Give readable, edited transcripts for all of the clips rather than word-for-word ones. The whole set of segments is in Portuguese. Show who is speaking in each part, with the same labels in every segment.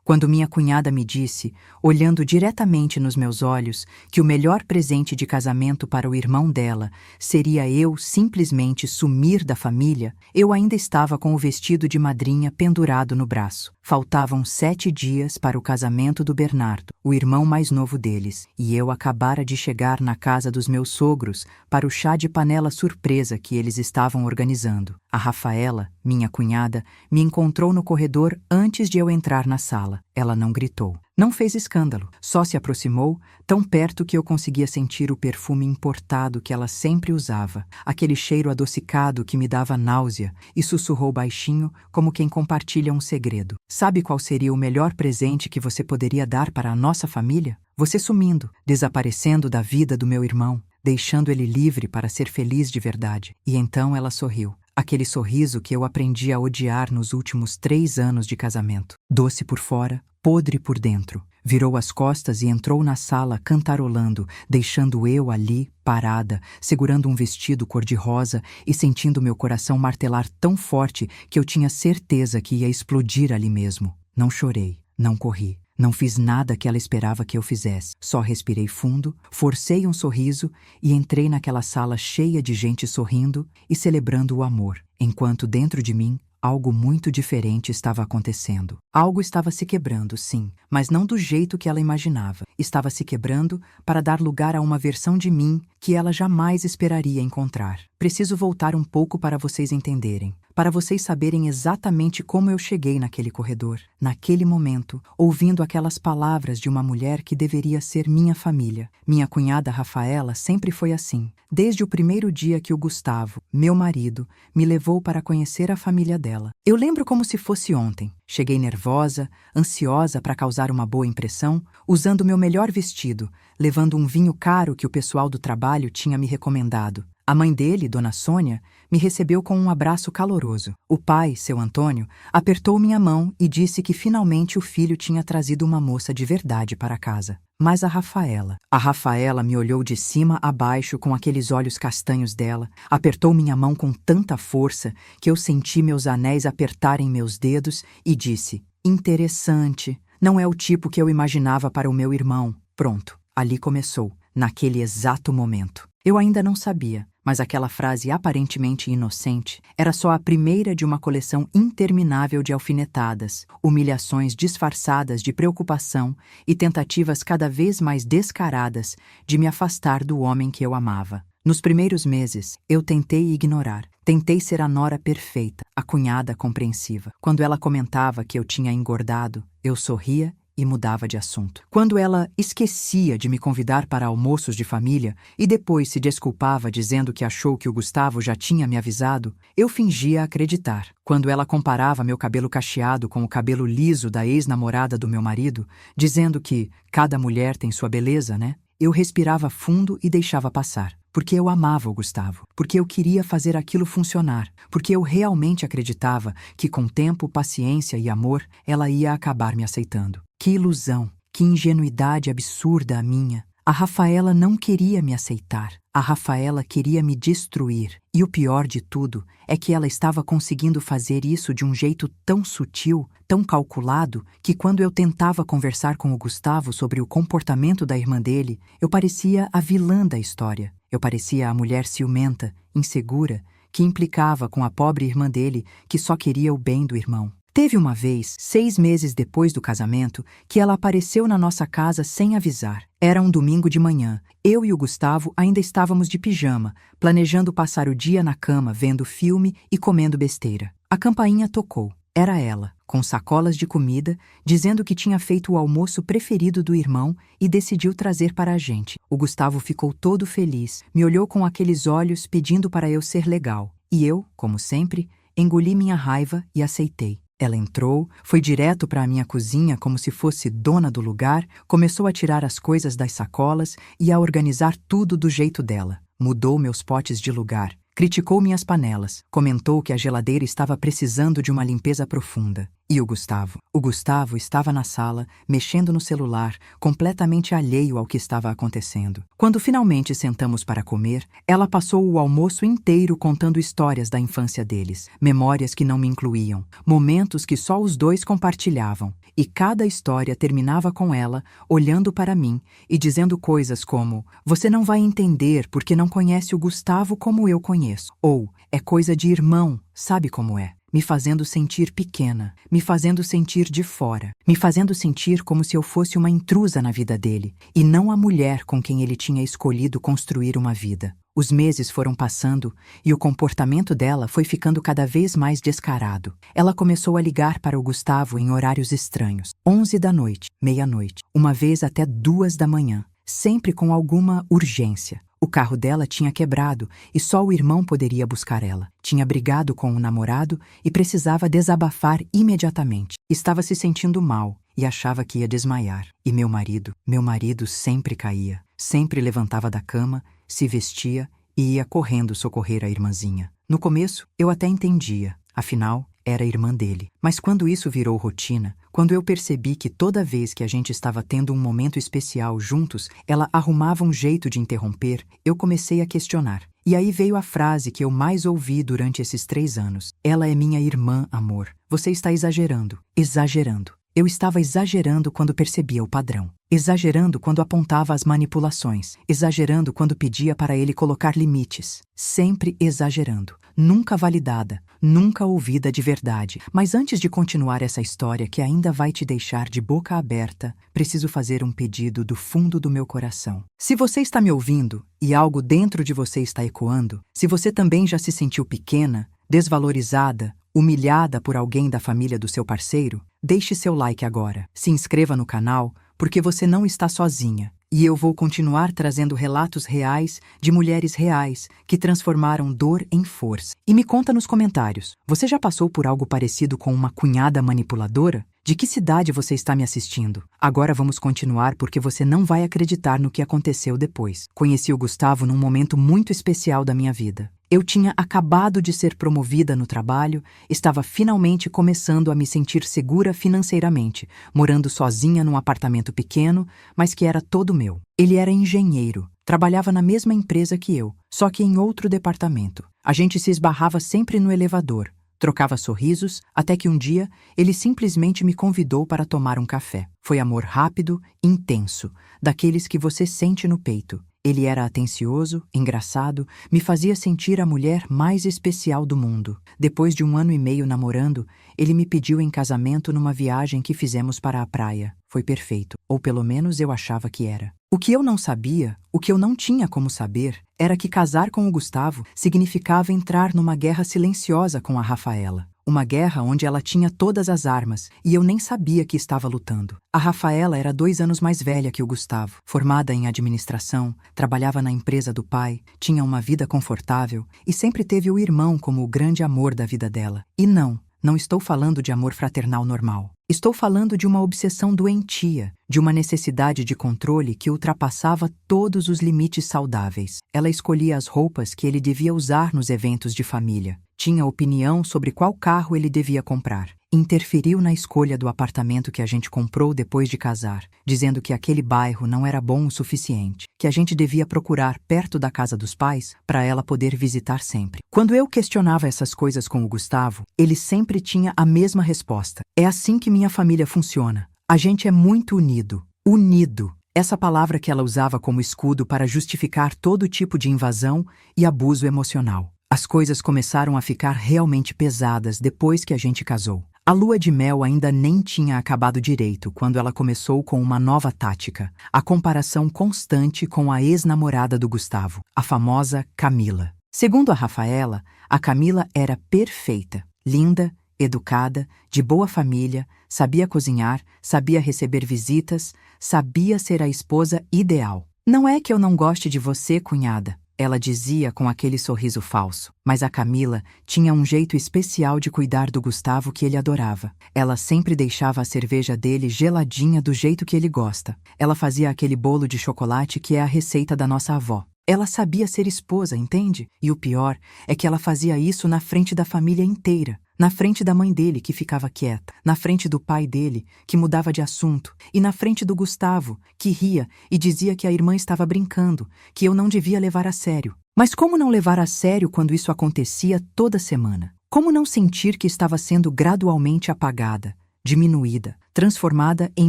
Speaker 1: Quando minha cunhada me disse, olhando diretamente nos meus olhos, que o melhor presente de casamento para o irmão dela seria eu simplesmente sumir da família, eu ainda estava com o vestido de madrinha pendurado no braço. Faltavam 7 dias para o casamento do Bernardo, o irmão mais novo deles, e eu acabara de chegar na casa dos meus sogros para o chá de panela surpresa que eles estavam organizando. A Rafaela, minha cunhada, me encontrou no corredor antes de eu entrar na sala. Ela não gritou, não fez escândalo, só se aproximou, tão perto que eu conseguia sentir o perfume importado que ela sempre usava, aquele cheiro adocicado que me dava náusea, e sussurrou baixinho, como quem compartilha um segredo. Sabe qual seria o melhor presente que você poderia dar para a nossa família? Você sumindo, desaparecendo da vida do meu irmão, deixando ele livre para ser feliz de verdade. E então ela sorriu. Aquele sorriso que eu aprendi a odiar nos últimos 3 anos de casamento. Doce por fora, podre por dentro. Virou as costas e entrou na sala cantarolando, deixando eu ali, parada, segurando um vestido cor-de-rosa e sentindo meu coração martelar tão forte que eu tinha certeza que ia explodir ali mesmo. Não chorei, não corri. Não fiz nada que ela esperava que eu fizesse. Só respirei fundo, forcei um sorriso e entrei naquela sala cheia de gente sorrindo e celebrando o amor, enquanto dentro de mim algo muito diferente estava acontecendo. Algo estava se quebrando, sim, mas não do jeito que ela imaginava. Estava se quebrando para dar lugar a uma versão de mim que ela jamais esperaria encontrar. Preciso voltar um pouco para vocês entenderem, para vocês saberem exatamente como eu cheguei naquele corredor, naquele momento, ouvindo aquelas palavras de uma mulher que deveria ser minha família. Minha cunhada Rafaela sempre foi assim, desde o primeiro dia que o Gustavo, meu marido, me levou para conhecer a família dela. Eu lembro como se fosse ontem. Cheguei nervosa, ansiosa para causar uma boa impressão, usando meu melhor vestido, levando um vinho caro que o pessoal do trabalho tinha me recomendado. A mãe dele, Dona Sônia, me recebeu com um abraço caloroso. O pai, seu Antônio, apertou minha mão e disse que finalmente o filho tinha trazido uma moça de verdade para casa. Mas a Rafaela me olhou de cima a baixo com aqueles olhos castanhos dela, apertou minha mão com tanta força que eu senti meus anéis apertarem meus dedos e disse: "Interessante, não é o tipo que eu imaginava para o meu irmão." Pronto, ali começou, naquele exato momento. Eu ainda não sabia, mas aquela frase aparentemente inocente era só a primeira de uma coleção interminável de alfinetadas, humilhações disfarçadas de preocupação e tentativas cada vez mais descaradas de me afastar do homem que eu amava. Nos primeiros meses, eu tentei ignorar. Tentei ser a nora perfeita, a cunhada compreensiva. Quando ela comentava que eu tinha engordado, eu sorria e mudava de assunto. Quando ela esquecia de me convidar para almoços de família e depois se desculpava dizendo que achou que o Gustavo já tinha me avisado, eu fingia acreditar. Quando ela comparava meu cabelo cacheado com o cabelo liso da ex-namorada do meu marido, dizendo que cada mulher tem sua beleza, né? Eu respirava fundo e deixava passar. Porque eu amava o Gustavo, porque eu queria fazer aquilo funcionar, porque eu realmente acreditava que com tempo, paciência e amor, ela ia acabar me aceitando. Que ilusão, que ingenuidade absurda a minha. A Rafaela não queria me aceitar. A Rafaela queria me destruir. E o pior de tudo é que ela estava conseguindo fazer isso de um jeito tão sutil, tão calculado, que quando eu tentava conversar com o Gustavo sobre o comportamento da irmã dele, eu parecia a vilã da história. Eu parecia a mulher ciumenta, insegura, que implicava com a pobre irmã dele, que só queria o bem do irmão. Teve uma vez, 6 meses depois do casamento, que ela apareceu na nossa casa sem avisar. Era um domingo de manhã. Eu e o Gustavo ainda estávamos de pijama, planejando passar o dia na cama, vendo filme e comendo besteira. A campainha tocou. Era ela, com sacolas de comida, dizendo que tinha feito o almoço preferido do irmão e decidiu trazer para a gente. O Gustavo ficou todo feliz, me olhou com aqueles olhos pedindo para eu ser legal. E eu, como sempre, engoli minha raiva e aceitei. Ela entrou, foi direto para a minha cozinha como se fosse dona do lugar, começou a tirar as coisas das sacolas e a organizar tudo do jeito dela. Mudou meus potes de lugar. Criticou minhas panelas, comentou que a geladeira estava precisando de uma limpeza profunda. E o Gustavo? O Gustavo estava na sala, mexendo no celular, completamente alheio ao que estava acontecendo. Quando finalmente sentamos para comer, ela passou o almoço inteiro contando histórias da infância deles, memórias que não me incluíam, momentos que só os dois compartilhavam. E cada história terminava com ela olhando para mim e dizendo coisas como: "Você não vai entender porque não conhece o Gustavo como eu conheço." Ou "É coisa de irmão, sabe como é." Me fazendo sentir pequena, me fazendo sentir de fora, me fazendo sentir como se eu fosse uma intrusa na vida dele, e não a mulher com quem ele tinha escolhido construir uma vida. Os meses foram passando e o comportamento dela foi ficando cada vez mais descarado. Ela começou a ligar para o Gustavo em horários estranhos, 11 da noite, meia-noite, uma vez até 2 da manhã, sempre com alguma urgência. O carro dela tinha quebrado e só o irmão poderia buscar ela. Tinha brigado com o namorado e precisava desabafar imediatamente. Estava se sentindo mal e achava que ia desmaiar. E meu marido sempre caía, sempre levantava da cama, se vestia e ia correndo socorrer a irmãzinha. No começo, eu até entendia, afinal, era a irmã dele. Mas quando isso virou rotina, quando eu percebi que toda vez que a gente estava tendo um momento especial juntos, ela arrumava um jeito de interromper, eu comecei a questionar. E aí veio a frase que eu mais ouvi durante esses 3 anos. "Ela é minha irmã, amor. Você está exagerando." Exagerando. Eu estava exagerando quando percebia o padrão. Exagerando quando apontava as manipulações. Exagerando quando pedia para ele colocar limites. Sempre exagerando. Nunca validada. Nunca ouvida de verdade. Mas antes de continuar essa história que ainda vai te deixar de boca aberta, preciso fazer um pedido do fundo do meu coração. Se você está me ouvindo e algo dentro de você está ecoando, se você também já se sentiu pequena, desvalorizada, humilhada por alguém da família do seu parceiro, deixe seu like agora. Se inscreva no canal, porque você não está sozinha. E eu vou continuar trazendo relatos reais de mulheres reais que transformaram dor em força. E me conta nos comentários, você já passou por algo parecido com uma cunhada manipuladora? De que cidade você está me assistindo? Agora vamos continuar porque você não vai acreditar no que aconteceu depois. Conheci o Gustavo num momento muito especial da minha vida. Eu tinha acabado de ser promovida no trabalho, estava finalmente começando a me sentir segura financeiramente, morando sozinha num apartamento pequeno, mas que era todo meu. Ele era engenheiro, trabalhava na mesma empresa que eu, só que em outro departamento. A gente se esbarrava sempre no elevador, trocava sorrisos, até que um dia ele simplesmente me convidou para tomar um café. Foi amor rápido, intenso, daqueles que você sente no peito. Ele era atencioso, engraçado, me fazia sentir a mulher mais especial do mundo. Depois de 1 ano e meio namorando, ele me pediu em casamento numa viagem que fizemos para a praia. Foi perfeito, ou pelo menos eu achava que era. O que eu não sabia, o que eu não tinha como saber, era que casar com o Gustavo significava entrar numa guerra silenciosa com a Rafaela. Uma guerra onde ela tinha todas as armas e eu nem sabia que estava lutando. A Rafaela era 2 anos mais velha que o Gustavo, formada em administração, trabalhava na empresa do pai, tinha uma vida confortável e sempre teve o irmão como o grande amor da vida dela. E não estou falando de amor fraternal normal. Estou falando de uma obsessão doentia, de uma necessidade de controle que ultrapassava todos os limites saudáveis. Ela escolhia as roupas que ele devia usar nos eventos de família. Tinha opinião sobre qual carro ele devia comprar. Interferiu na escolha do apartamento que a gente comprou depois de casar, dizendo que aquele bairro não era bom o suficiente, que a gente devia procurar perto da casa dos pais para ela poder visitar sempre. Quando eu questionava essas coisas com o Gustavo, ele sempre tinha a mesma resposta. "É assim que minha família funciona. A gente é muito unido." Unido. Essa palavra que ela usava como escudo para justificar todo tipo de invasão e abuso emocional. As coisas começaram a ficar realmente pesadas depois que a gente casou. A lua de mel ainda nem tinha acabado direito quando ela começou com uma nova tática, a comparação constante com a ex-namorada do Gustavo, a famosa Camila. Segundo a Rafaela, a Camila era perfeita, linda, educada, de boa família, sabia cozinhar, sabia receber visitas, sabia ser a esposa ideal. "Não é que eu não goste de você, cunhada," ela dizia com aquele sorriso falso. Mas a Camila tinha um jeito especial de cuidar do Gustavo que ele adorava. Ela sempre deixava a cerveja dele geladinha do jeito que ele gosta. Ela fazia aquele bolo de chocolate que é a receita da nossa avó. Ela sabia ser esposa, entende? E o pior é que ela fazia isso na frente da família inteira. Na frente da mãe dele, que ficava quieta, na frente do pai dele, que mudava de assunto, e na frente do Gustavo, que ria e dizia que a irmã estava brincando, que eu não devia levar a sério. Mas como não levar a sério quando isso acontecia toda semana? Como não sentir que estava sendo gradualmente apagada, diminuída, transformada em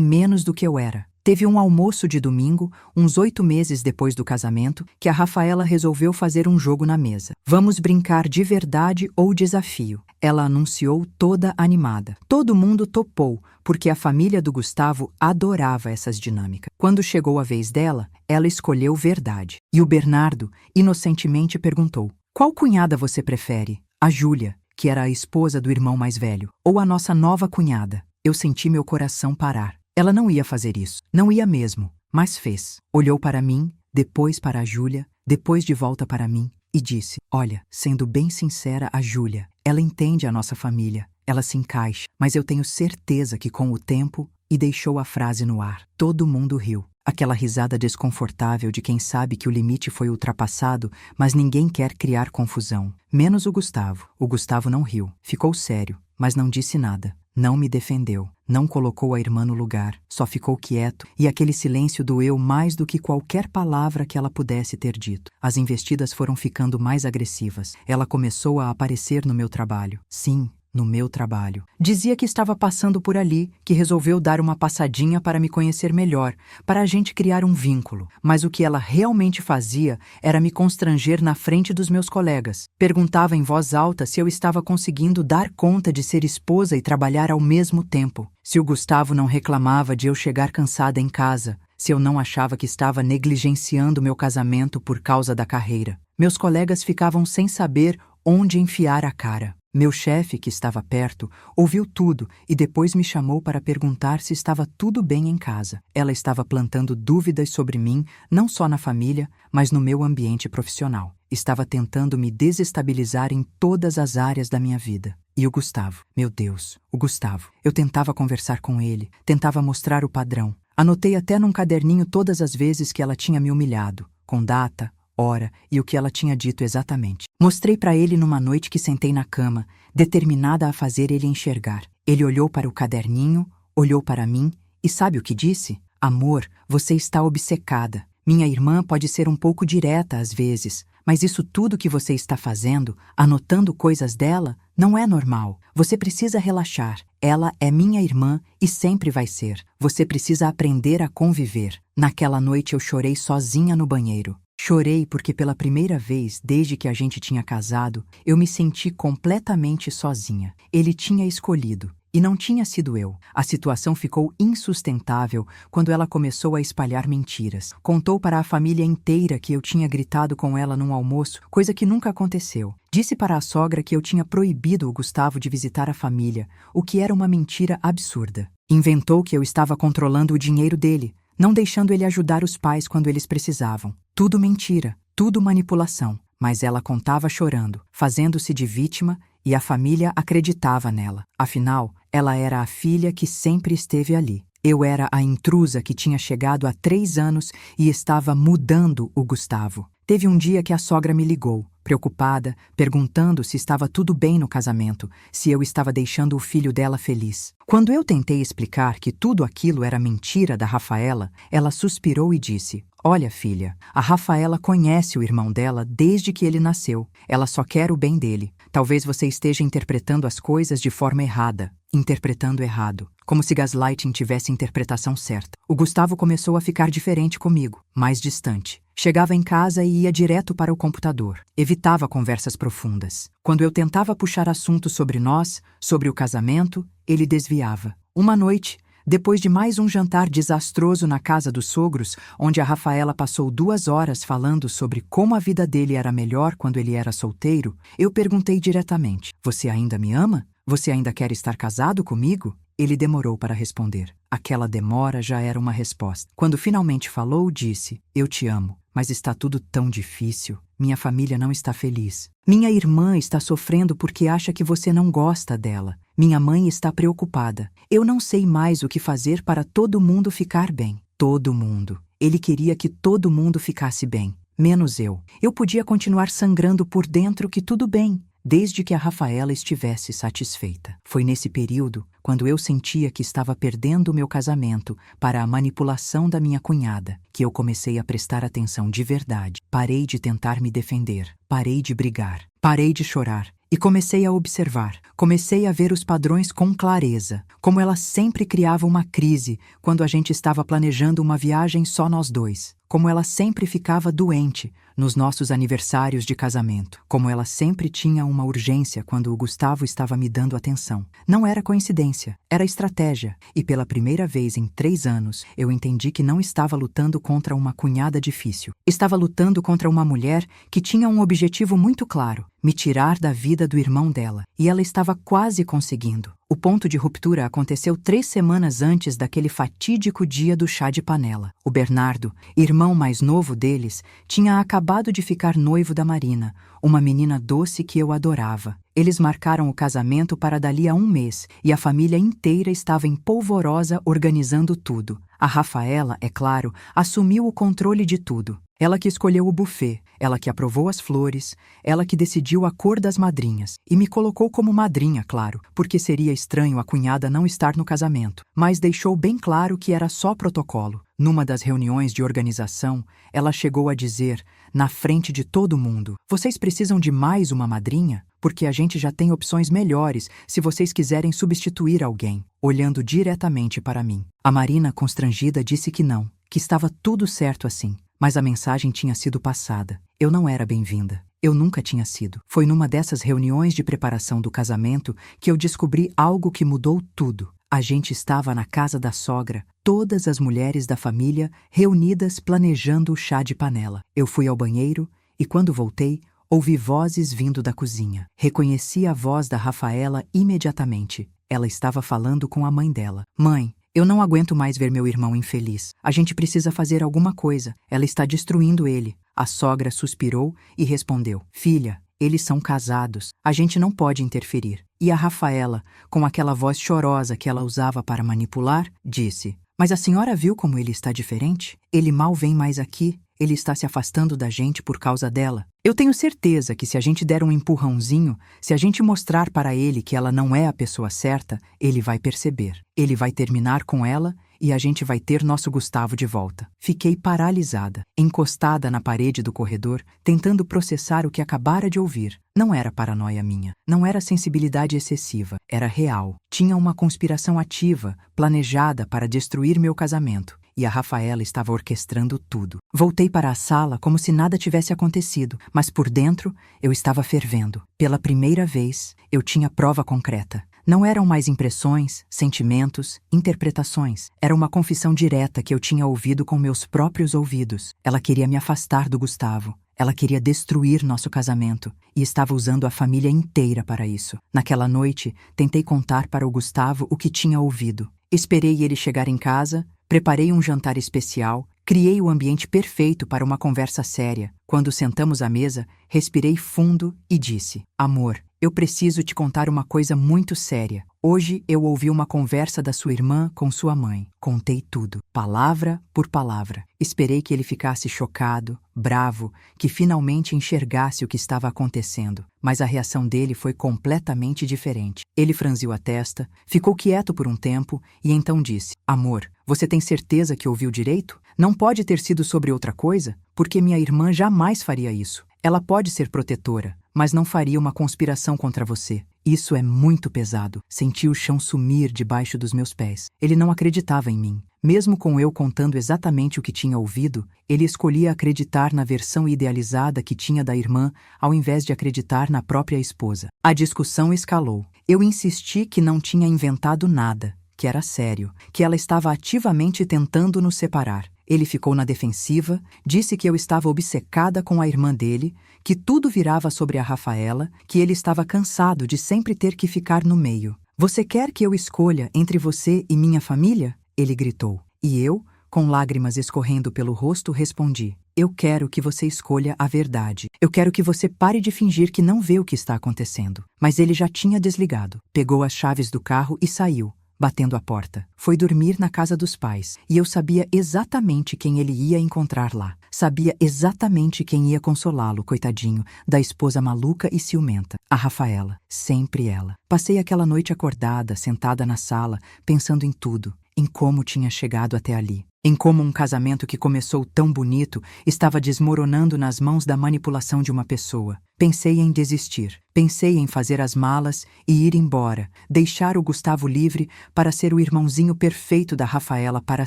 Speaker 1: menos do que eu era? Teve um almoço de domingo, uns 8 meses depois do casamento, que a Rafaela resolveu fazer um jogo na mesa. Vamos brincar de verdade ou desafio. Ela anunciou toda animada. Todo mundo topou, porque a família do Gustavo adorava essas dinâmicas. Quando chegou a vez dela, ela escolheu verdade. E o Bernardo, inocentemente, perguntou: qual cunhada você prefere? A Júlia, que era a esposa do irmão mais velho, ou a nossa nova cunhada? Eu senti meu coração parar. Ela não ia fazer isso, não ia mesmo, mas fez. Olhou para mim, depois para a Júlia, depois de volta para mim, e disse: olha, sendo bem sincera, a Júlia, ela entende a nossa família, ela se encaixa, mas eu tenho certeza que com o tempo... E deixou a frase no ar. Todo mundo riu. Aquela risada desconfortável de quem sabe que o limite foi ultrapassado, mas ninguém quer criar confusão. Menos o Gustavo. O Gustavo não riu. Ficou sério, mas não disse nada. Não me defendeu. Não colocou a irmã no lugar. Só ficou quieto, e aquele silêncio doeu mais do que qualquer palavra que ela pudesse ter dito. As investidas foram ficando mais agressivas. Ela começou a aparecer no meu trabalho. Sim, no meu trabalho. Dizia que estava passando por ali, que resolveu dar uma passadinha para me conhecer melhor, para a gente criar um vínculo. Mas o que ela realmente fazia era me constranger na frente dos meus colegas. Perguntava em voz alta se eu estava conseguindo dar conta de ser esposa e trabalhar ao mesmo tempo. Se o Gustavo não reclamava de eu chegar cansada em casa, se eu não achava que estava negligenciando meu casamento por causa da carreira. Meus colegas ficavam sem saber onde enfiar a cara. Meu chefe, que estava perto, ouviu tudo e depois me chamou para perguntar se estava tudo bem em casa. Ela estava plantando dúvidas sobre mim, não só na família, mas no meu ambiente profissional. Estava tentando me desestabilizar em todas as áreas da minha vida. E o Gustavo, meu Deus, o Gustavo. Eu tentava conversar com ele, tentava mostrar o padrão. Anotei até num caderninho todas as vezes que ela tinha me humilhado, com data, hora e o que ela tinha dito exatamente. Mostrei para ele numa noite que sentei na cama, determinada a fazer ele enxergar. Ele olhou para o caderninho, olhou para mim e sabe o que disse? Amor, você está obcecada. Minha irmã pode ser um pouco direta às vezes, mas isso tudo que você está fazendo, anotando coisas dela, não é normal. Você precisa relaxar. Ela é minha irmã e sempre vai ser. Você precisa aprender a conviver. Naquela noite eu chorei sozinha no banheiro. Chorei porque pela primeira vez, desde que a gente tinha casado, eu me senti completamente sozinha. Ele tinha escolhido, e não tinha sido eu. A situação ficou insustentável quando ela começou a espalhar mentiras. Contou para a família inteira que eu tinha gritado com ela num almoço, coisa que nunca aconteceu. Disse para a sogra que eu tinha proibido o Gustavo de visitar a família, o que era uma mentira absurda. Inventou que eu estava controlando o dinheiro dele, não deixando ele ajudar os pais quando eles precisavam. Tudo mentira, tudo manipulação. Mas ela contava chorando, fazendo-se de vítima, e a família acreditava nela. Afinal, ela era a filha que sempre esteve ali. Eu era a intrusa que tinha chegado há 3 anos e estava mudando o Gustavo. Teve um dia que a sogra me ligou, preocupada, perguntando se estava tudo bem no casamento, se eu estava deixando o filho dela feliz. Quando eu tentei explicar que tudo aquilo era mentira da Rafaela, ela suspirou e disse: olha, filha, a Rafaela conhece o irmão dela desde que ele nasceu. Ela só quer o bem dele. Talvez você esteja interpretando as coisas de forma errada. Interpretando errado. Como se gaslighting tivesse interpretação certa. O Gustavo começou a ficar diferente comigo, mais distante. Chegava em casa e ia direto para o computador. Evitava conversas profundas. Quando eu tentava puxar assuntos sobre nós, sobre o casamento, ele desviava. Uma noite, depois de mais um jantar desastroso na casa dos sogros, onde a Rafaela passou 2 horas falando sobre como a vida dele era melhor quando ele era solteiro, eu perguntei diretamente: você ainda me ama? Você ainda quer estar casado comigo? Ele demorou para responder. Aquela demora já era uma resposta. Quando finalmente falou, disse: eu te amo, mas está tudo tão difícil. Minha família não está feliz. Minha irmã está sofrendo porque acha que você não gosta dela. Minha mãe está preocupada. Eu não sei mais o que fazer para todo mundo ficar bem. Todo mundo. Ele queria que todo mundo ficasse bem, menos eu. Eu podia continuar sangrando por dentro que tudo bem. desde que a Rafaela estivesse satisfeita. Foi nesse período, quando eu sentia que estava perdendo o meu casamento para a manipulação da minha cunhada, que eu comecei a prestar atenção de verdade. Parei de tentar me defender, parei de brigar, parei de chorar. E comecei a observar, comecei a ver os padrões com clareza, como ela sempre criava uma crise quando a gente estava planejando uma viagem só nós dois, como ela sempre ficava doente nos nossos aniversários de casamento, como ela sempre tinha uma urgência quando o Gustavo estava me dando atenção. Não era coincidência, era estratégia, e pela primeira vez em 3 anos eu entendi que não estava lutando contra uma cunhada difícil. Estava lutando contra uma mulher que tinha um objetivo muito claro: me tirar da vida do irmão dela, e ela estava quase conseguindo. O ponto de ruptura aconteceu 3 semanas antes daquele fatídico dia do chá de panela. O Bernardo, irmão mais novo deles, tinha acabado de ficar noivo da Marina, uma menina doce que eu adorava. Eles marcaram o casamento para dali a 1 mês, e a família inteira estava em polvorosa organizando tudo. A Rafaela, é claro, assumiu o controle de tudo. Ela que escolheu o buffet, ela que aprovou as flores, ela que decidiu a cor das madrinhas. E me colocou como madrinha, claro, porque seria estranho a cunhada não estar no casamento. Mas deixou bem claro que era só protocolo. Numa das reuniões de organização, ela chegou a dizer, na frente de todo mundo: "Vocês precisam de mais uma madrinha? Porque a gente já tem opções melhores se vocês quiserem substituir alguém", olhando diretamente para mim. A Marina, constrangida, disse que não, que estava tudo certo assim. Mas a mensagem tinha sido passada. Eu não era bem-vinda. Eu nunca tinha sido. Foi numa dessas reuniões de preparação do casamento que eu descobri algo que mudou tudo. A gente estava na casa da sogra, todas as mulheres da família reunidas planejando o chá de panela. Eu fui ao banheiro e, quando voltei, ouvi vozes vindo da cozinha. Reconheci a voz da Rafaela imediatamente. Ela estava falando com a mãe dela. "Mãe, eu não aguento mais ver meu irmão infeliz. A gente precisa fazer alguma coisa. Ela está destruindo ele." A sogra suspirou e respondeu: "Filha, eles são casados. A gente não pode interferir." E a Rafaela, com aquela voz chorosa que ela usava para manipular, disse: "Mas a senhora viu como ele está diferente? Ele mal vem mais aqui. Ele está se afastando da gente por causa dela. Eu tenho certeza que se a gente der um empurrãozinho, se a gente mostrar para ele que ela não é a pessoa certa, ele vai perceber. Ele vai terminar com ela e a gente vai ter nosso Gustavo de volta." Fiquei paralisada, encostada na parede do corredor, tentando processar o que acabara de ouvir. Não era paranoia minha, não era sensibilidade excessiva, era real. Tinha uma conspiração ativa, planejada para destruir meu casamento. E a Rafaela estava orquestrando tudo. Voltei para a sala como se nada tivesse acontecido, mas por dentro eu estava fervendo. Pela primeira vez, eu tinha prova concreta. Não eram mais impressões, sentimentos, interpretações. Era uma confissão direta que eu tinha ouvido com meus próprios ouvidos. Ela queria me afastar do Gustavo. Ela queria destruir nosso casamento e estava usando a família inteira para isso. Naquela noite, tentei contar para o Gustavo o que tinha ouvido. Esperei ele chegar em casa, preparei um jantar especial, criei o ambiente perfeito para uma conversa séria. Quando sentamos à mesa, respirei fundo e disse: "Amor, eu preciso te contar uma coisa muito séria. Hoje eu ouvi uma conversa da sua irmã com sua mãe. Contei tudo, palavra por palavra. Esperei que ele ficasse chocado, bravo, que finalmente enxergasse o que estava acontecendo. Mas a reação dele foi completamente diferente. Ele franziu a testa, ficou quieto por um tempo e então disse: "Amor, você tem certeza que ouviu direito? Não pode ter sido sobre outra coisa? Porque minha irmã jamais faria isso. Ela pode ser protetora, mas não faria uma conspiração contra você. Isso é muito pesado." Senti o chão sumir debaixo dos meus pés. Ele não acreditava em mim. Mesmo com eu contando exatamente o que tinha ouvido, ele escolhia acreditar na versão idealizada que tinha da irmã, ao invés de acreditar na própria esposa. A discussão escalou. Eu insisti que não tinha inventado nada, que era sério, que ela estava ativamente tentando nos separar. Ele ficou na defensiva, disse que eu estava obcecada com a irmã dele, que tudo virava sobre a Rafaela, que ele estava cansado de sempre ter que ficar no meio. "Você quer que eu escolha entre você e minha família?" ele gritou. E eu, com lágrimas escorrendo pelo rosto, respondi: "Eu quero que você escolha a verdade. Eu quero que você pare de fingir que não vê o que está acontecendo." Mas ele já tinha desligado, pegou as chaves do carro e saiu, batendo a porta. Foi dormir na casa dos pais, e eu sabia exatamente quem ele ia encontrar lá. Sabia exatamente quem ia consolá-lo, coitadinho, da esposa maluca e ciumenta. A Rafaela. Sempre ela. Passei aquela noite acordada, sentada na sala, pensando em tudo, em como tinha chegado até ali. Em como um casamento que começou tão bonito estava desmoronando nas mãos da manipulação de uma pessoa. Pensei em desistir. Pensei em fazer as malas e ir embora, deixar o Gustavo livre para ser o irmãozinho perfeito da Rafaela para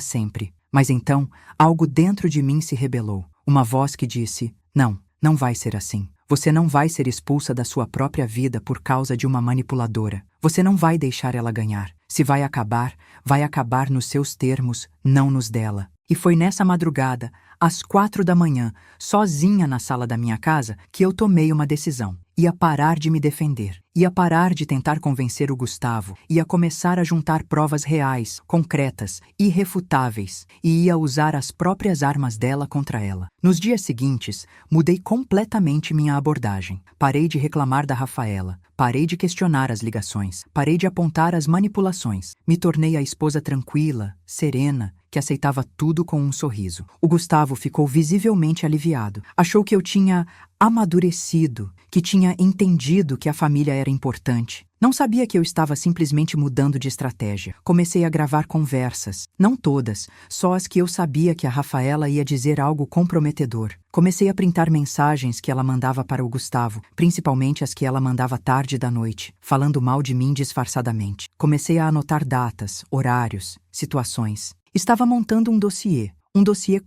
Speaker 1: sempre. Mas então, algo dentro de mim se rebelou. Uma voz que disse: não, não vai ser assim. Você não vai ser expulsa da sua própria vida por causa de uma manipuladora. Você não vai deixar ela ganhar. Se vai acabar nos seus termos, não nos dela. E foi nessa madrugada, às 4 da manhã, sozinha na sala da minha casa, que eu tomei uma decisão. Ia parar de me defender. Ia parar de tentar convencer o Gustavo. Ia começar a juntar provas reais, concretas, irrefutáveis. E ia usar as próprias armas dela contra ela. Nos dias seguintes, mudei completamente minha abordagem. Parei de reclamar da Rafaela. Parei de questionar as ligações. Parei de apontar as manipulações. Me tornei a esposa tranquila, serena, que aceitava tudo com um sorriso. O Gustavo ficou visivelmente aliviado. Achou que eu tinha amadurecido, que tinha entendido que a família era importante. Não sabia que eu estava simplesmente mudando de estratégia. Comecei a gravar conversas. Não todas, só as que eu sabia que a Rafaela ia dizer algo comprometedor. Comecei a printar mensagens que ela mandava para o Gustavo, principalmente as que ela mandava tarde da noite, falando mal de mim disfarçadamente. Comecei a anotar datas, horários, situações. Estava montando um dossiê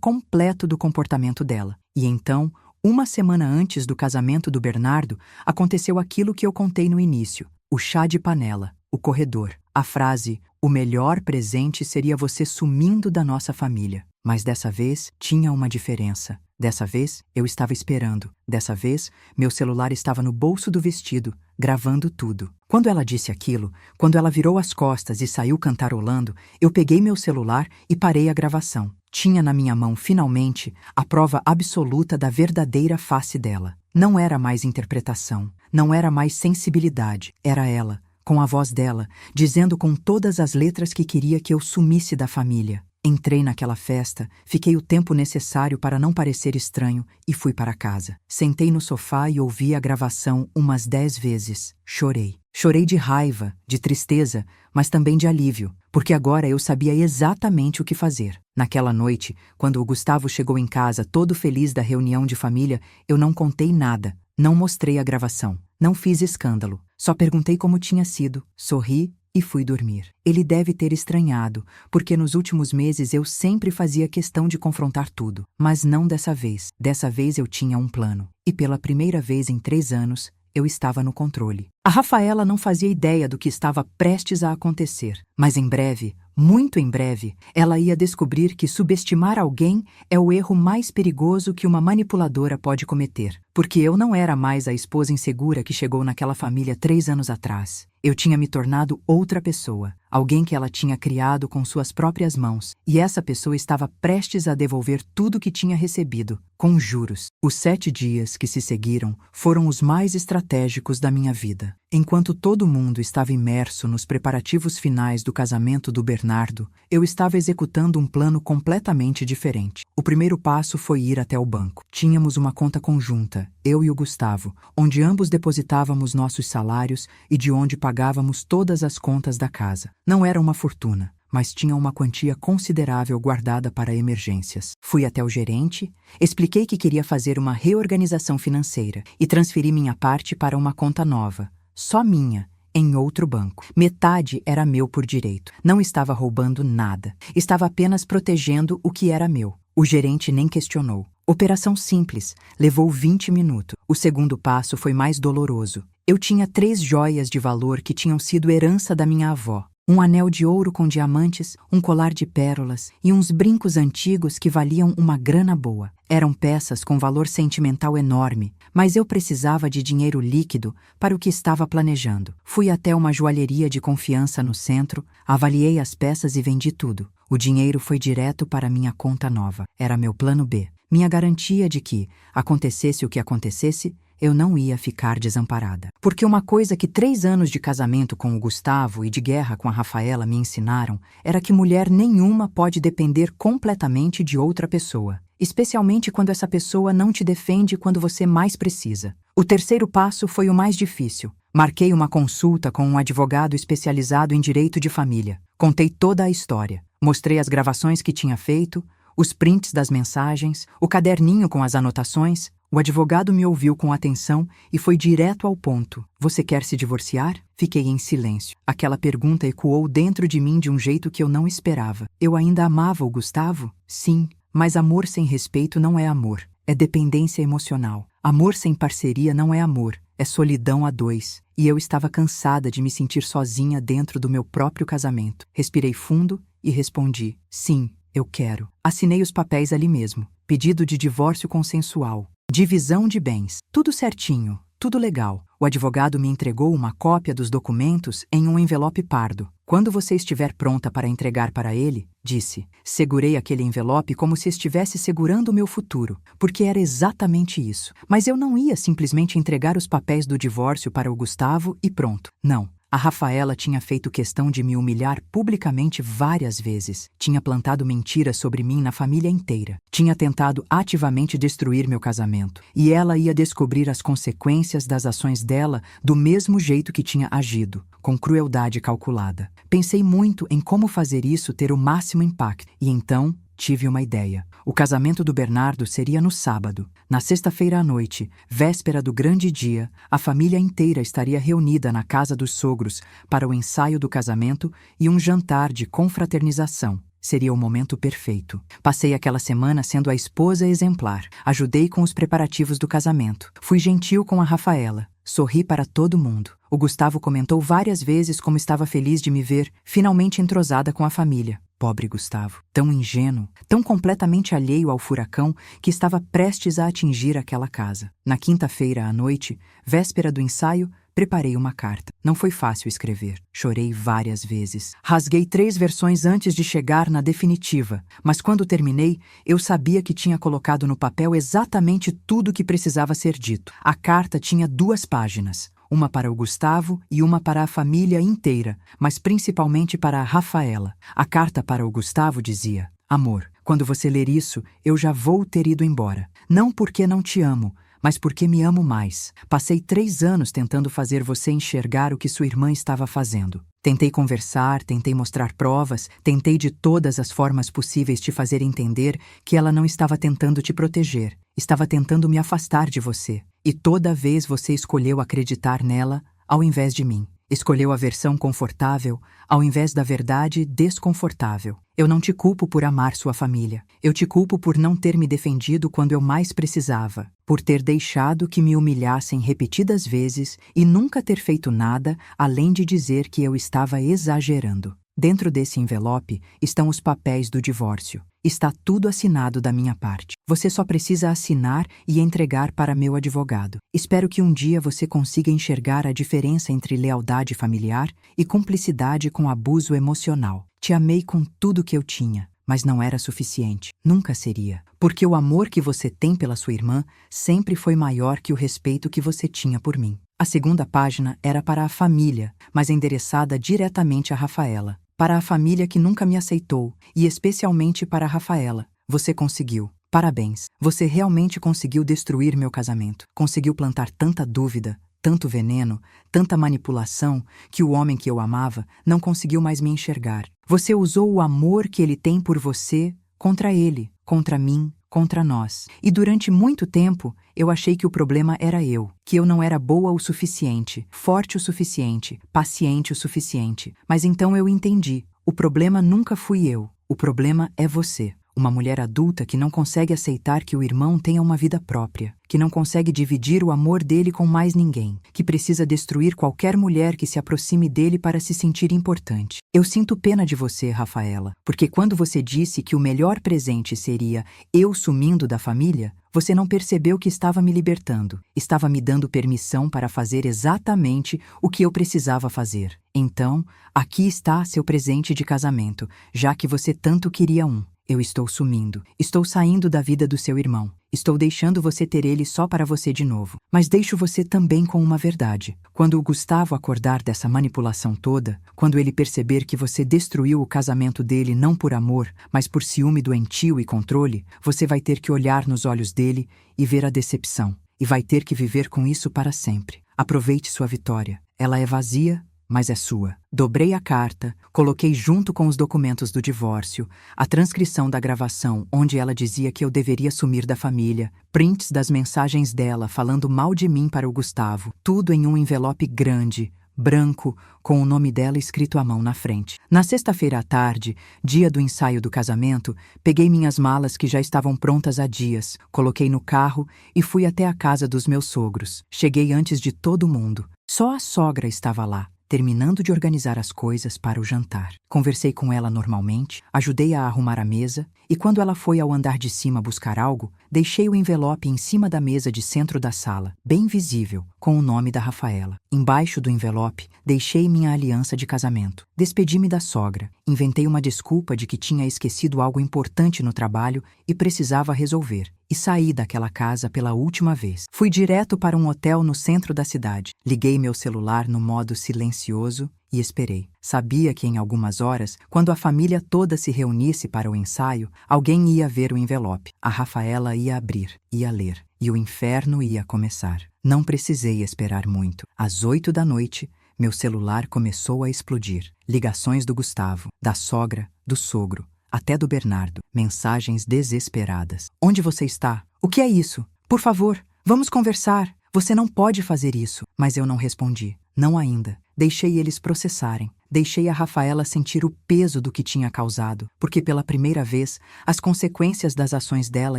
Speaker 1: completo do comportamento dela. E então, uma semana antes do casamento do Bernardo, aconteceu aquilo que eu contei no início. O chá de panela, o corredor, a frase: o melhor presente seria você sumindo da nossa família. Mas dessa vez tinha uma diferença. Dessa vez eu estava esperando. Dessa vez meu celular estava no bolso do vestido, gravando tudo. Quando ela disse aquilo, quando ela virou as costas e saiu cantarolando, eu peguei meu celular e parei a gravação. Tinha na minha mão, finalmente, a prova absoluta da verdadeira face dela. Não era mais interpretação, não era mais sensibilidade, era ela, com a voz dela, dizendo com todas as letras que queria que eu sumisse da família. Entrei naquela festa, fiquei o tempo necessário para não parecer estranho e fui para casa. Sentei no sofá e ouvi a gravação umas 10 vezes. Chorei. Chorei de raiva, de tristeza, mas também de alívio, porque agora eu sabia exatamente o que fazer. Naquela noite, quando o Gustavo chegou em casa todo feliz da reunião de família, eu não contei nada, não mostrei a gravação, não fiz escândalo. Só perguntei como tinha sido, sorri e fui dormir. Ele deve ter estranhado, porque nos últimos meses eu sempre fazia questão de confrontar tudo. Mas não dessa vez. Dessa vez eu tinha um plano. E pela primeira vez em 3 anos, eu estava no controle. A Rafaela não fazia ideia do que estava prestes a acontecer. Mas em breve, muito em breve, ela ia descobrir que subestimar alguém é o erro mais perigoso que uma manipuladora pode cometer. Porque eu não era mais a esposa insegura que chegou naquela família 3 anos atrás. Eu tinha me tornado outra pessoa, alguém que ela tinha criado com suas próprias mãos, e essa pessoa estava prestes a devolver tudo que tinha recebido, com juros. Os 7 dias que se seguiram foram os mais estratégicos da minha vida. Enquanto todo mundo estava imerso nos preparativos finais do casamento do Bernardo, eu estava executando um plano completamente diferente. O primeiro passo foi ir até o banco. Tínhamos uma conta conjunta, eu e o Gustavo, onde ambos depositávamos nossos salários e de onde pagávamos todas as contas da casa. Não era uma fortuna, mas tinha uma quantia considerável guardada para emergências. Fui até o gerente, expliquei que queria fazer uma reorganização financeira e transferi minha parte para uma conta nova, só minha, em outro banco. Metade era meu por direito. Não estava roubando nada. Estava apenas protegendo o que era meu. O gerente nem questionou. Operação simples. Levou 20 minutos. O segundo passo foi mais doloroso. Eu tinha 3 joias de valor que tinham sido herança da minha avó. Um anel de ouro com diamantes, um colar de pérolas e uns brincos antigos que valiam uma grana boa. Eram peças com valor sentimental enorme, mas eu precisava de dinheiro líquido para o que estava planejando. Fui até uma joalheria de confiança no centro, avaliei as peças e vendi tudo. O dinheiro foi direto para minha conta nova. Era meu plano B. Minha garantia de que, acontecesse o que acontecesse, eu não ia ficar desamparada. Porque uma coisa que 3 anos de casamento com o Gustavo e de guerra com a Rafaela me ensinaram era que mulher nenhuma pode depender completamente de outra pessoa, especialmente quando essa pessoa não te defende quando você mais precisa. O terceiro passo foi o mais difícil. Marquei uma consulta com um advogado especializado em direito de família. Contei toda a história. Mostrei as gravações que tinha feito, os prints das mensagens, o caderninho com as anotações. O advogado me ouviu com atenção e foi direto ao ponto. Você quer se divorciar? Fiquei em silêncio. Aquela pergunta ecoou dentro de mim de um jeito que eu não esperava. Eu ainda amava o Gustavo? Sim, mas amor sem respeito não é amor. É dependência emocional. Amor sem parceria não é amor. É solidão a dois. E eu estava cansada de me sentir sozinha dentro do meu próprio casamento. Respirei fundo e respondi: sim, eu quero. Assinei os papéis ali mesmo. Pedido de divórcio consensual. Divisão de bens. Tudo certinho, tudo legal. O advogado me entregou uma cópia dos documentos em um envelope pardo. Quando você estiver pronta para entregar para ele, disse. Segurei aquele envelope como se estivesse segurando o meu futuro, porque era exatamente isso. Mas eu não ia simplesmente entregar os papéis do divórcio para o Gustavo e pronto. Não. A Rafaela tinha feito questão de me humilhar publicamente várias vezes. Tinha plantado mentiras sobre mim na família inteira. Tinha tentado ativamente destruir meu casamento. E ela ia descobrir as consequências das ações dela do mesmo jeito que tinha agido, com crueldade calculada. Pensei muito em como fazer isso ter o máximo impacto. E então tive uma ideia. O casamento do Bernardo seria no sábado. Na sexta-feira à noite, véspera do grande dia, a família inteira estaria reunida na casa dos sogros para o ensaio do casamento e um jantar de confraternização. Seria o momento perfeito. Passei aquela semana sendo a esposa exemplar. Ajudei com os preparativos do casamento. Fui gentil com a Rafaela. Sorri para todo mundo. O Gustavo comentou várias vezes como estava feliz de me ver finalmente entrosada com a família. Pobre Gustavo, tão ingênuo, tão completamente alheio ao furacão que estava prestes a atingir aquela casa. Na quinta-feira à noite, véspera do ensaio, preparei uma carta. Não foi fácil escrever. Chorei várias vezes. Rasguei 3 versões antes de chegar na definitiva, mas quando terminei, eu sabia que tinha colocado no papel exatamente tudo o que precisava ser dito. A carta tinha 2 páginas. Uma para o Gustavo e uma para a família inteira, mas principalmente para a Rafaela. A carta para o Gustavo dizia: amor, quando você ler isso, eu já vou ter ido embora. Não porque não te amo, mas porque me amo mais. Passei 3 anos tentando fazer você enxergar o que sua irmã estava fazendo. Tentei conversar, tentei mostrar provas, tentei de todas as formas possíveis te fazer entender que ela não estava tentando te proteger, estava tentando me afastar de você. E toda vez você escolheu acreditar nela ao invés de mim. Escolheu a versão confortável ao invés da verdade desconfortável. Eu não te culpo por amar sua família. Eu te culpo por não ter me defendido quando eu mais precisava, por ter deixado que me humilhassem repetidas vezes e nunca ter feito nada além de dizer que eu estava exagerando. Dentro desse envelope estão os papéis do divórcio. Está tudo assinado da minha parte. Você só precisa assinar e entregar para meu advogado. Espero que um dia você consiga enxergar a diferença entre lealdade familiar e cumplicidade com abuso emocional. Te amei com tudo que eu tinha, mas não era suficiente. Nunca seria. Porque o amor que você tem pela sua irmã sempre foi maior que o respeito que você tinha por mim. A segunda página era para a família, mas endereçada diretamente a Rafaela. Para a família que nunca me aceitou, e especialmente para a Rafaela. Você conseguiu. Parabéns. Você realmente conseguiu destruir meu casamento. Conseguiu plantar tanta dúvida, tanto veneno, tanta manipulação, que o homem que eu amava não conseguiu mais me enxergar. Você usou o amor que ele tem por você contra ele, contra mim, contra nós. E durante muito tempo, eu achei que o problema era eu, que eu não era boa o suficiente, forte o suficiente, paciente o suficiente. Mas então eu entendi. O problema nunca fui eu. O problema é você. Uma mulher adulta que não consegue aceitar que o irmão tenha uma vida própria, que não consegue dividir o amor dele com mais ninguém, que precisa destruir qualquer mulher que se aproxime dele para se sentir importante. Eu sinto pena de você, Rafaela, porque quando você disse que o melhor presente seria eu sumindo da família, você não percebeu que estava me libertando, estava me dando permissão para fazer exatamente o que eu precisava fazer. Então, aqui está seu presente de casamento, já que você tanto queria um. Eu estou sumindo. Estou saindo da vida do seu irmão. Estou deixando você ter ele só para você de novo. Mas deixo você também com uma verdade. Quando o Gustavo acordar dessa manipulação toda, quando ele perceber que você destruiu o casamento dele não por amor, mas por ciúme doentio e controle, você vai ter que olhar nos olhos dele e ver a decepção. E vai ter que viver com isso para sempre. Aproveite sua vitória. Ela é vazia, mas é sua. Dobrei a carta, coloquei junto com os documentos do divórcio, a transcrição da gravação onde ela dizia que eu deveria sumir da família, prints das mensagens dela falando mal de mim para o Gustavo, tudo em um envelope grande, branco, com o nome dela escrito à mão na frente. Na sexta-feira à tarde, dia do ensaio do casamento, peguei minhas malas que já estavam prontas há dias, coloquei no carro e fui até a casa dos meus sogros. Cheguei antes de todo mundo. Só a sogra estava lá, terminando de organizar as coisas para o jantar. Conversei com ela normalmente, ajudei a arrumar a mesa e quando ela foi ao andar de cima buscar algo, deixei o envelope em cima da mesa de centro da sala, bem visível, com o nome da Rafaela. Embaixo do envelope, deixei minha aliança de casamento. Despedi-me da sogra, inventei uma desculpa de que tinha esquecido algo importante no trabalho e precisava resolver. E saí daquela casa pela última vez. Fui direto para um hotel no centro da cidade. Liguei meu celular no modo silencioso e esperei. Sabia que em algumas horas, quando a família toda se reunisse para o ensaio, alguém ia ver o envelope. A Rafaela ia abrir, ia ler, e o inferno ia começar. Não precisei esperar muito. Às 8 da noite, meu celular começou a explodir. Ligações do Gustavo, da sogra, do sogro, até do Bernardo. Mensagens desesperadas. Onde você está? O que é isso? Por favor, vamos conversar. Você não pode fazer isso. Mas eu não respondi. Não ainda. Deixei eles processarem. Deixei a Rafaela sentir o peso do que tinha causado, porque pela primeira vez, as consequências das ações dela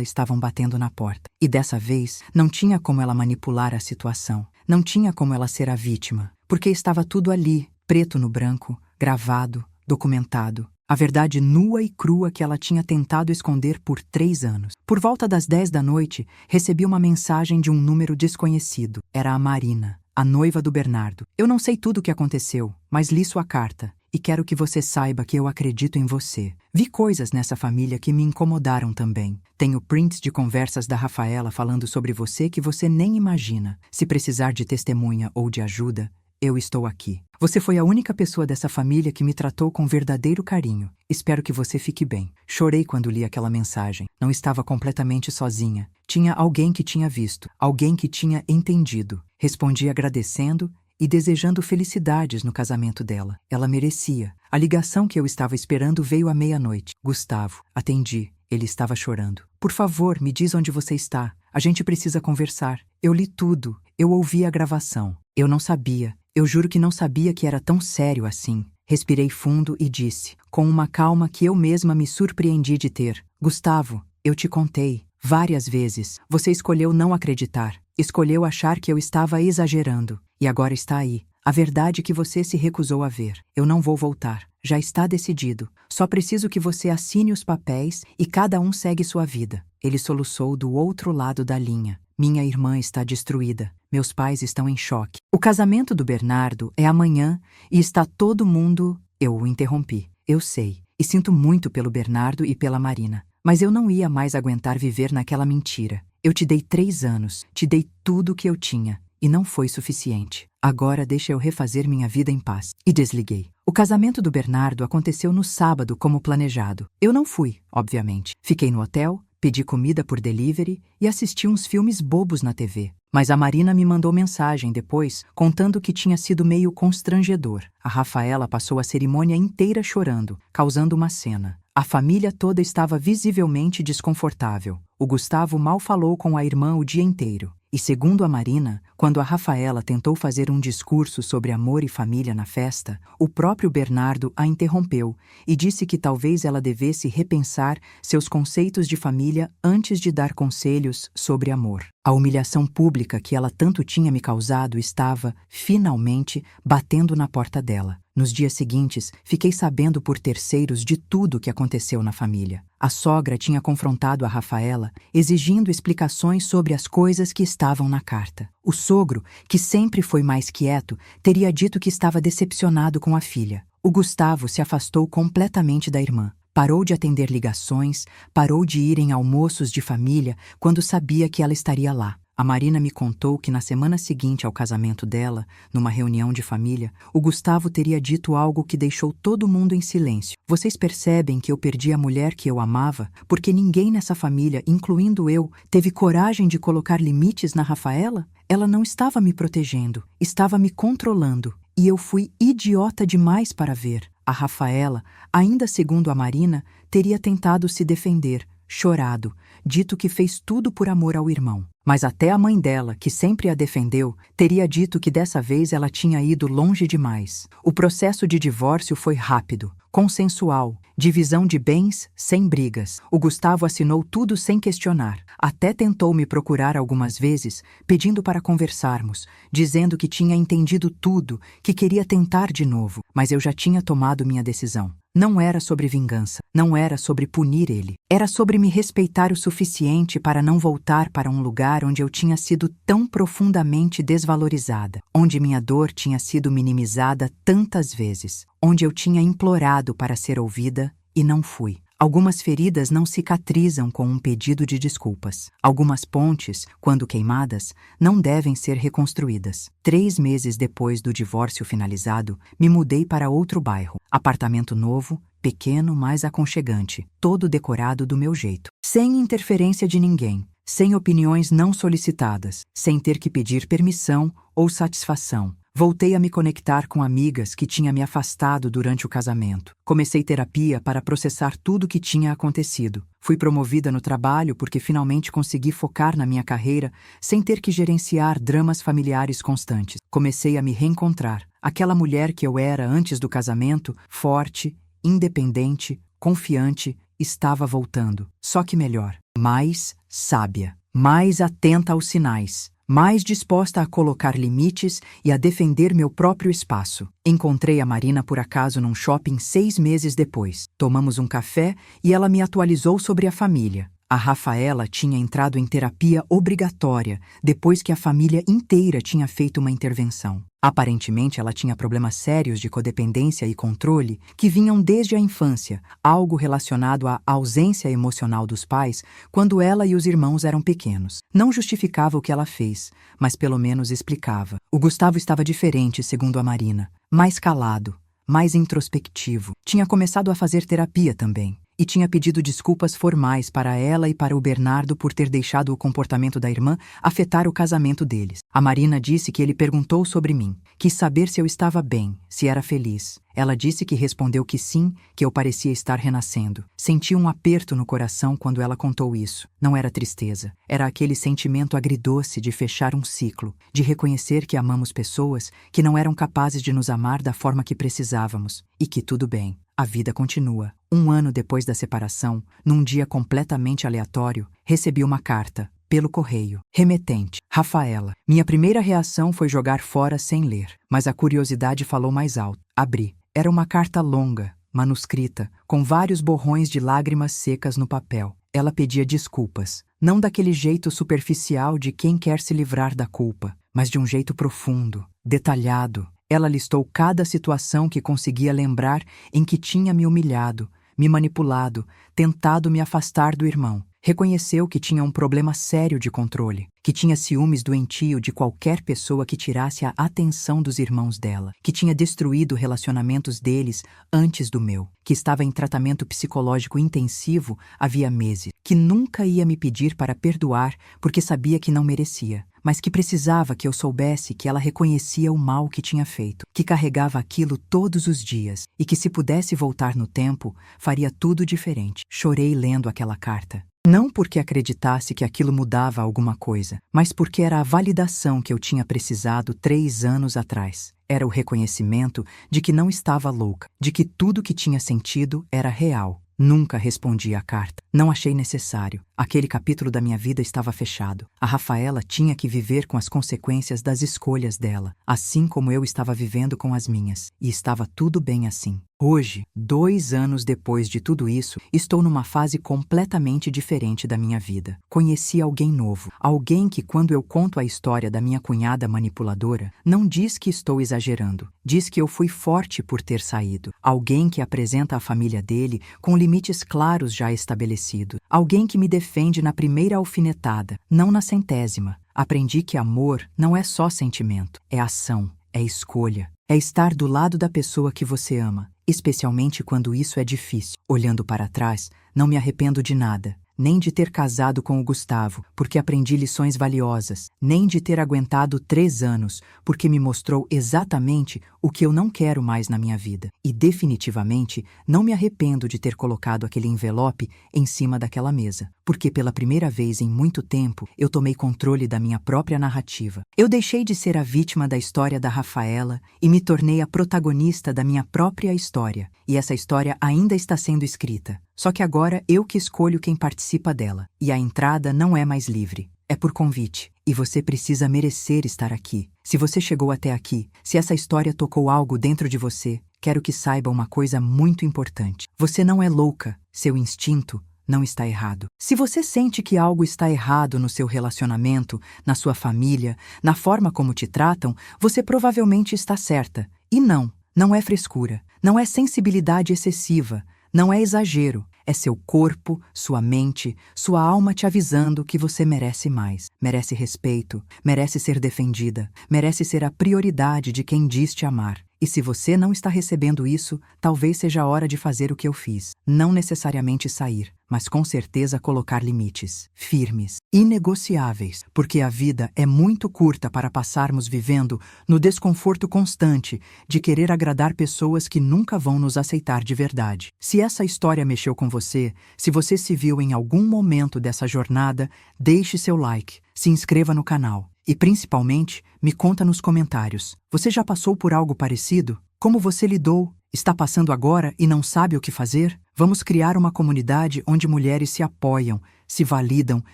Speaker 1: estavam batendo na porta. E dessa vez, não tinha como ela manipular a situação. Não tinha como ela ser a vítima, porque estava tudo ali, preto no branco, gravado, documentado. A verdade nua e crua que ela tinha tentado esconder por 3 anos. Por volta das 10 da noite, recebi uma mensagem de um número desconhecido. Era a Marina, a noiva do Bernardo. Eu não sei tudo o que aconteceu, mas li sua carta. E quero que você saiba que eu acredito em você. Vi coisas nessa família que me incomodaram também. Tenho prints de conversas da Rafaela falando sobre você que você nem imagina. Se precisar de testemunha ou de ajuda, eu estou aqui. Você foi a única pessoa dessa família que me tratou com verdadeiro carinho. Espero que você fique bem. Chorei quando li aquela mensagem. Não estava completamente sozinha. Tinha alguém que tinha visto, alguém que tinha entendido. Respondi agradecendo e desejando felicidades no casamento dela. Ela merecia. A ligação que eu estava esperando veio à meia-noite. Gustavo. Atendi. Ele estava chorando. Por favor, me diz onde você está. A gente precisa conversar. Eu li tudo. Eu ouvi a gravação. Eu não sabia. Eu juro que não sabia que era tão sério assim. Respirei fundo e disse, com uma calma que eu mesma me surpreendi de ter. Gustavo, eu te contei. Várias vezes. Você escolheu não acreditar. Escolheu achar que eu estava exagerando. E agora está aí. A verdade que você se recusou a ver. Eu não vou voltar. Já está decidido. Só preciso que você assine os papéis e cada um segue sua vida. Ele soluçou do outro lado da linha. Minha irmã está destruída. Meus pais estão em choque. O casamento do Bernardo é amanhã e está todo mundo... Eu o interrompi. Eu sei. E sinto muito pelo Bernardo e pela Marina. Mas eu não ia mais aguentar viver naquela mentira. Eu te dei 3 anos. Te dei tudo o que eu tinha. E não foi suficiente. Agora deixa eu refazer minha vida em paz. E desliguei. O casamento do Bernardo aconteceu no sábado como planejado. Eu não fui, obviamente. Fiquei no hotel, pedi comida por delivery e assisti uns filmes bobos na TV. Mas a Marina me mandou mensagem depois, contando que tinha sido meio constrangedor. A Rafaela passou a cerimônia inteira chorando, causando uma cena. A família toda estava visivelmente desconfortável. O Gustavo mal falou com a irmã o dia inteiro. E segundo a Marina, quando a Rafaela tentou fazer um discurso sobre amor e família na festa, o próprio Bernardo a interrompeu e disse que talvez ela devesse repensar seus conceitos de família antes de dar conselhos sobre amor. A humilhação pública que ela tanto tinha me causado estava, finalmente, batendo na porta dela. Nos dias seguintes, fiquei sabendo por terceiros de tudo o que aconteceu na família. A sogra tinha confrontado a Rafaela, exigindo explicações sobre as coisas que estavam na carta. O sogro, que sempre foi mais quieto, teria dito que estava decepcionado com a filha. O Gustavo se afastou completamente da irmã. Parou de atender ligações, parou de ir em almoços de família quando sabia que ela estaria lá. A Marina me contou que na semana seguinte ao casamento dela, numa reunião de família, o Gustavo teria dito algo que deixou todo mundo em silêncio. Vocês percebem que eu perdi a mulher que eu amava porque ninguém nessa família, incluindo eu, teve coragem de colocar limites na Rafaela? Ela não estava me protegendo, estava me controlando. E eu fui idiota demais para ver. A Rafaela, ainda segundo a Marina, teria tentado se defender, chorado, dito que fez tudo por amor ao irmão. Mas até a mãe dela, que sempre a defendeu, teria dito que dessa vez ela tinha ido longe demais. O processo de divórcio foi rápido, consensual, divisão de bens sem brigas. O Gustavo assinou tudo sem questionar. Até tentou me procurar algumas vezes, pedindo para conversarmos, dizendo que tinha entendido tudo, que queria tentar de novo. Mas eu já tinha tomado minha decisão. Não era sobre vingança, não era sobre punir ele. Era sobre me respeitar o suficiente para não voltar para um lugar onde eu tinha sido tão profundamente desvalorizada, onde minha dor tinha sido minimizada tantas vezes, onde eu tinha implorado para ser ouvida e não fui. Algumas feridas não cicatrizam com um pedido de desculpas. Algumas pontes, quando queimadas, não devem ser reconstruídas. 3 meses depois do divórcio finalizado, me mudei para outro bairro. Apartamento novo, pequeno, mas aconchegante, todo decorado do meu jeito. Sem interferência de ninguém, sem opiniões não solicitadas, sem ter que pedir permissão ou satisfação. Voltei a me conectar com amigas que tinha me afastado durante o casamento. Comecei terapia para processar tudo o que tinha acontecido. Fui promovida no trabalho porque finalmente consegui focar na minha carreira sem ter que gerenciar dramas familiares constantes. Comecei a me reencontrar. Aquela mulher que eu era antes do casamento, forte, independente, confiante, estava voltando. Só que melhor. Mais sábia. Mais atenta aos sinais. Mais disposta a colocar limites e a defender meu próprio espaço. Encontrei a Marina por acaso num shopping 6 meses depois. Tomamos um café e ela me atualizou sobre a família. A Rafaela tinha entrado em terapia obrigatória depois que a família inteira tinha feito uma intervenção. Aparentemente, ela tinha problemas sérios de codependência e controle que vinham desde a infância, algo relacionado à ausência emocional dos pais quando ela e os irmãos eram pequenos. Não justificava o que ela fez, mas pelo menos explicava. O Gustavo estava diferente, segundo a Marina, mais calado, mais introspectivo. Tinha começado a fazer terapia também. E tinha pedido desculpas formais para ela e para o Bernardo por ter deixado o comportamento da irmã afetar o casamento deles. A Marina disse que ele perguntou sobre mim, quis saber se eu estava bem, se era feliz. Ela disse que respondeu que sim, que eu parecia estar renascendo. Senti um aperto no coração quando ela contou isso. Não era tristeza, era aquele sentimento agridoce de fechar um ciclo, de reconhecer que amamos pessoas que não eram capazes de nos amar da forma que precisávamos, e que tudo bem. A vida continua. 1 ano depois da separação, num dia completamente aleatório, recebi uma carta, pelo correio. Remetente, Rafaela. Minha primeira reação foi jogar fora sem ler, mas a curiosidade falou mais alto. Abri. Era uma carta longa, manuscrita, com vários borrões de lágrimas secas no papel. Ela pedia desculpas, não daquele jeito superficial de quem quer se livrar da culpa, mas de um jeito profundo, detalhado. Ela listou cada situação que conseguia lembrar em que tinha me humilhado, me manipulado, tentado me afastar do irmão. Reconheceu que tinha um problema sério de controle, que tinha ciúmes doentio de qualquer pessoa que tirasse a atenção dos irmãos dela, que tinha destruído relacionamentos deles antes do meu, que estava em tratamento psicológico intensivo havia meses, que nunca ia me pedir para perdoar porque sabia que não merecia, mas que precisava que eu soubesse que ela reconhecia o mal que tinha feito, que carregava aquilo todos os dias e que se pudesse voltar no tempo, faria tudo diferente. Chorei lendo aquela carta. Não porque acreditasse que aquilo mudava alguma coisa, mas porque era a validação que eu tinha precisado 3 anos atrás. Era o reconhecimento de que não estava louca, de que tudo que tinha sentido era real. Nunca respondi à carta. Não achei necessário. Aquele capítulo da minha vida estava fechado. A Rafaela tinha que viver com as consequências das escolhas dela, assim como eu estava vivendo com as minhas. E estava tudo bem assim. Hoje, 2 anos depois de tudo isso, estou numa fase completamente diferente da minha vida. Conheci alguém novo, alguém que, quando eu conto a história da minha cunhada manipuladora, não diz que estou exagerando, diz que eu fui forte por ter saído. Alguém que apresenta a família dele com limites claros já estabelecidos. Alguém que me defende na primeira alfinetada, não na centésima. Aprendi que amor não é só sentimento, é ação, é escolha. É estar do lado da pessoa que você ama, especialmente quando isso é difícil. Olhando para trás, não me arrependo de nada, nem de ter casado com o Gustavo, porque aprendi lições valiosas, nem de ter aguentado 3 anos, porque me mostrou exatamente o que eu não quero mais na minha vida. E definitivamente não me arrependo de ter colocado aquele envelope em cima daquela mesa, porque pela primeira vez em muito tempo eu tomei controle da minha própria narrativa. Eu deixei de ser a vítima da história da Rafaela e me tornei a protagonista da minha própria história. E essa história ainda está sendo escrita. Só que agora eu que escolho quem participa dela. E a entrada não é mais livre. É por convite. E você precisa merecer estar aqui. Se você chegou até aqui, se essa história tocou algo dentro de você, quero que saiba uma coisa muito importante. Você não é louca. Seu instinto não está errado. Se você sente que algo está errado no seu relacionamento, na sua família, na forma como te tratam, você provavelmente está certa. E não é frescura, não é sensibilidade excessiva, não é exagero. É seu corpo, sua mente, sua alma te avisando que você merece mais. Merece respeito, merece ser defendida, merece ser a prioridade de quem diz te amar. E se você não está recebendo isso, talvez seja a hora de fazer o que eu fiz. Não necessariamente sair, mas com certeza colocar limites, firmes, inegociáveis, porque a vida é muito curta para passarmos vivendo no desconforto constante de querer agradar pessoas que nunca vão nos aceitar de verdade. Se essa história mexeu com você, se você se viu em algum momento dessa jornada, deixe seu like, se inscreva no canal. E, principalmente, me conta nos comentários. Você já passou por algo parecido? Como você lidou? Está passando agora e não sabe o que fazer? Vamos criar uma comunidade onde mulheres se apoiam, se validam,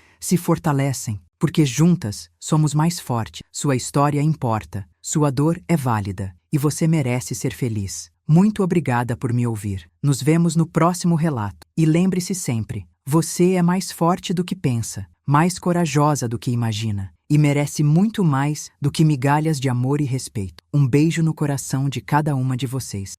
Speaker 1: se fortalecem. Porque juntas somos mais fortes. Sua história importa, sua dor é válida e você merece ser feliz. Muito obrigada por me ouvir. Nos vemos no próximo relato. E lembre-se sempre, você é mais forte do que pensa, mais corajosa do que imagina. E merece muito mais do que migalhas de amor e respeito. Um beijo no coração de cada uma de vocês.